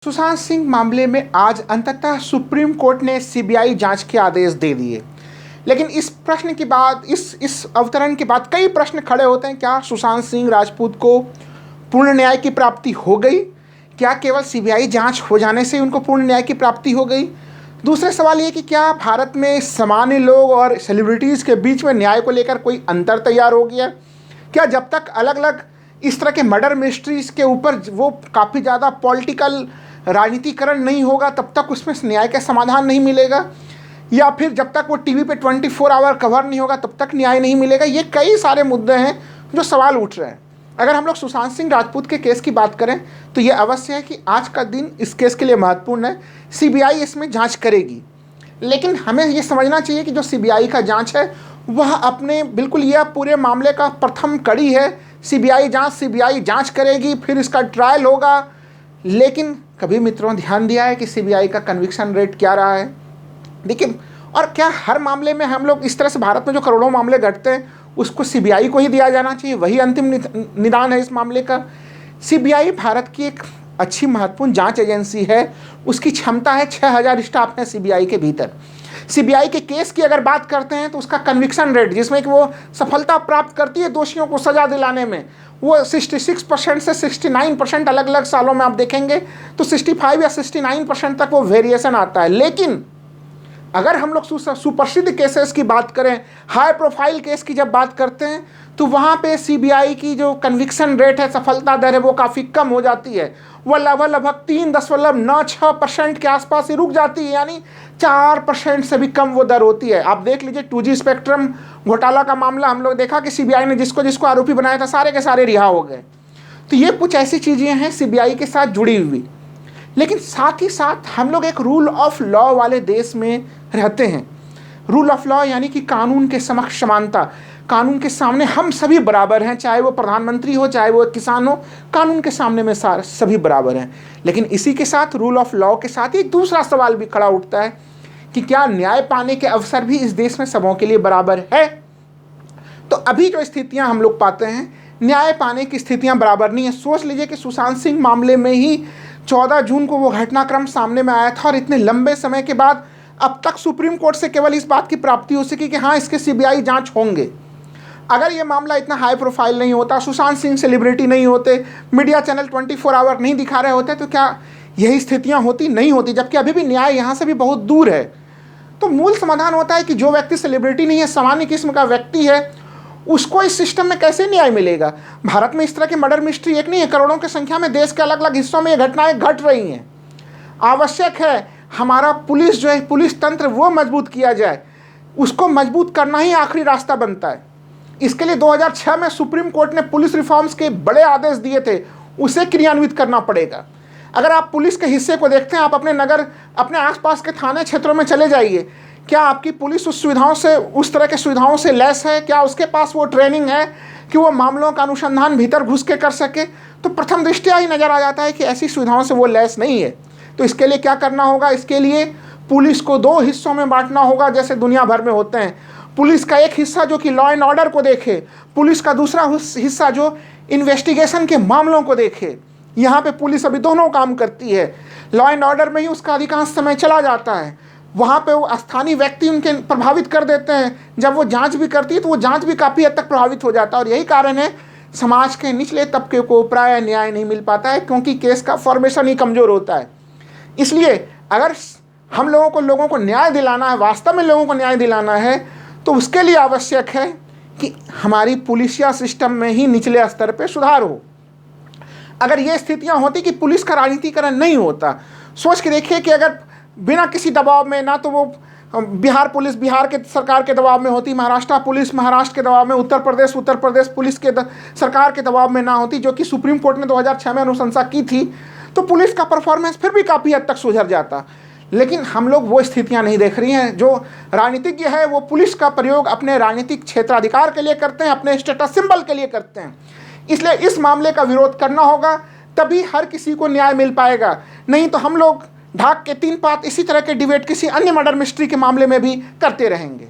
सुशांत सिंह मामले में आज अंततः सुप्रीम कोर्ट ने सीबीआई जांच के आदेश दे दिए। लेकिन इस प्रश्न के बाद इस अवतरण के बाद कई प्रश्न खड़े होते हैं। क्या सुशांत सिंह राजपूत को पूर्ण न्याय की प्राप्ति हो गई? क्या केवल सीबीआई जांच हो जाने से उनको पूर्ण न्याय की प्राप्ति हो गई? दूसरे सवाल ये कि क्या भारत में सामान्य लोग और सेलिब्रिटीज़ के बीच में न्याय को लेकर कोई अंतर तैयार हो गया? क्या जब तक अलग अलग इस तरह के मर्डर मिस्ट्रीज़ के ऊपर वो काफ़ी ज़्यादा पॉलिटिकल राजनीतिकरण नहीं होगा तब तक उसमें न्याय का समाधान नहीं मिलेगा? या फिर जब तक वो टीवी पे 24 आवर कवर नहीं होगा तब तक न्याय नहीं मिलेगा? ये कई सारे मुद्दे हैं जो सवाल उठ रहे हैं। अगर हम लोग सुशांत सिंह राजपूत के केस की बात करें तो ये अवश्य है कि आज का दिन इस केस के लिए महत्वपूर्ण है। सीबीआई इसमें जांच करेगी, लेकिन हमें ये समझना चाहिए कि जो सीबीआई का जांच है वह अपने बिल्कुल यह पूरे मामले का प्रथम कड़ी है। सीबीआई जांच करेगी, फिर इसका ट्रायल होगा। लेकिन कभी मित्रों ध्यान दिया है कि सीबीआई का कन्विक्शन रेट क्या रहा है? देखिए, और क्या हर मामले में हम लोग इस तरह से भारत में जो करोड़ों मामले घटते हैं उसको सीबीआई को ही दिया जाना चाहिए, वही अंतिम निदान है इस मामले का? सीबीआई भारत की एक अच्छी महत्वपूर्ण जांच एजेंसी है। उसकी क्षमता है, 6000 स्टाफ है सीबीआई के भीतर। सीबीआई के केस की अगर बात करते हैं तो उसका कन्विक्शन रेट, जिसमें कि वो सफलता प्राप्त करती है दोषियों को सजा दिलाने में, वो 66% से 69% अलग अलग सालों में आप देखेंगे तो 65 या 69% तक वो वेरिएशन आता है। लेकिन अगर हम लोग सुप्रसिद्ध केसेस की बात करें, हाई प्रोफाइल केस की जब बात करते हैं तो वहाँ पे सीबीआई की जो कन्विक्शन रेट है, सफलता दर है, वो काफ़ी कम हो जाती है। वो लगभग 3.96% के आसपास ही रुक जाती है, यानी 4% से भी कम वो दर होती है। आप देख लीजिए 2G स्पेक्ट्रम घोटाला का मामला, हम लोग देखा कि सीबीआई ने जिसको जिसको आरोपी बनाया था सारे के सारे रिहा हो गए। तो ये कुछ ऐसी चीज़ें हैं सीबीआई के साथ जुड़ी हुई। लेकिन साथ ही साथ हम लोग एक रूल ऑफ लॉ वाले देश में रहते हैं। रूल ऑफ लॉ यानी कि कानून के समक्ष समानता, कानून के सामने हम सभी बराबर हैं, चाहे वो प्रधानमंत्री हो चाहे वो किसान हो, कानून के सामने में सभी बराबर हैं। लेकिन इसी के साथ रूल ऑफ लॉ के साथ एक दूसरा सवाल भी खड़ा उठता है कि क्या न्याय पाने के अवसर भी इस देश में सबों के लिए बराबर है? तो अभी जो स्थितियां हम लोग पाते हैं, न्याय पाने की स्थितियां बराबर नहीं है। सोच लीजिए कि सुशांत सिंह मामले में ही 14 जून को वो घटनाक्रम सामने में आया था और इतने लंबे समय के बाद अब तक सुप्रीम कोर्ट से केवल इस बात की प्राप्ति हो सकी कि हाँ, इसके सीबीआई जांच होंगे। अगर ये मामला इतना हाई प्रोफाइल नहीं होता, सुशांत सिंह सेलिब्रिटी नहीं होते, मीडिया चैनल 24 आवर नहीं दिखा रहे होते, तो क्या यही स्थितियां होती? नहीं होती। जबकि अभी भी न्याय यहाँ से भी बहुत दूर है। तो मूल समाधान होता है कि जो व्यक्ति सेलिब्रिटी नहीं है, सामान्य किस्म का व्यक्ति है, उसको इस सिस्टम में कैसे न्याय मिलेगा? भारत में इस तरह की मर्डर मिस्ट्री एक नहीं है, करोड़ों की संख्या में देश के अलग अलग हिस्सों में ये घटनाएं घट रही हैं। आवश्यक है हमारा पुलिस जो है, पुलिस तंत्र वो मजबूत किया जाए। उसको मजबूत करना ही आखिरी रास्ता बनता है। इसके लिए 2006 में सुप्रीम कोर्ट ने पुलिस रिफॉर्म्स के बड़े आदेश दिए थे, उसे क्रियान्वित करना पड़ेगा। अगर आप पुलिस के हिस्से को देखते हैं, आप अपने नगर, अपने आसपास के थाने क्षेत्रों में चले जाइए, क्या आपकी पुलिस उस सुविधाओं से, उस तरह के सुविधाओं से लैस है? क्या उसके पास वो ट्रेनिंग है कि वो मामलों का अनुसंधान भीतर घुस के कर सके? तो प्रथम दृष्टया ही नजर आ जाता है कि ऐसी सुविधाओं से वो लैस नहीं है। तो इसके लिए क्या करना होगा? इसके लिए पुलिस को 2 हिस्सों में बांटना होगा, जैसे दुनिया भर में होते हैं। पुलिस का एक हिस्सा जो कि लॉ एंड ऑर्डर को देखे, पुलिस का दूसरा हिस्सा जो इन्वेस्टिगेशन के मामलों को देखे। यहाँ पे पुलिस अभी दोनों काम करती है। लॉ एंड ऑर्डर में ही उसका अधिकांश समय चला जाता है, वहाँ पे वो स्थानीय व्यक्ति उनके प्रभावित कर देते हैं। जब वो जांच भी करती है तो वो जांच भी काफ़ी हद तक प्रभावित हो जाता है। और यही कारण है समाज के निचले तबके को प्रायः न्याय नहीं मिल पाता है, क्योंकि केस का फॉर्मेशन ही कमज़ोर होता है। इसलिए अगर हम लोगों को न्याय दिलाना है, वास्तव में लोगों को न्याय दिलाना है, तो उसके लिए आवश्यक है कि हमारी पुलिसिया सिस्टम में ही निचले स्तर पर सुधार हो। अगर ये स्थितियाँ होती कि पुलिस का राजनीतिकरण नहीं होता, सोच के देखिए कि अगर बिना किसी दबाव में, ना तो वो बिहार पुलिस बिहार के सरकार के दबाव में होती, महाराष्ट्र पुलिस महाराष्ट्र के दबाव में, उत्तर प्रदेश पुलिस के सरकार के दबाव में ना होती, जो कि सुप्रीम कोर्ट ने 2006 में अनुशंसा की थी, तो पुलिस का परफॉर्मेंस फिर भी काफ़ी हद तक सुधर जाता। लेकिन हम लोग वो स्थितियां नहीं देख रही हैं। जो राजनीतिज्ञ है वो पुलिस का प्रयोग अपने राजनीतिक क्षेत्राधिकार के लिए करते हैं, अपने स्टेटस सिंबल के लिए करते हैं। इसलिए इस मामले का विरोध करना होगा, तभी हर किसी को न्याय मिल पाएगा। नहीं तो हम लोग ढाक के 3 पात इसी तरह के डिबेट किसी अन्य मर्डर मिस्ट्री के मामले में भी करते रहेंगे।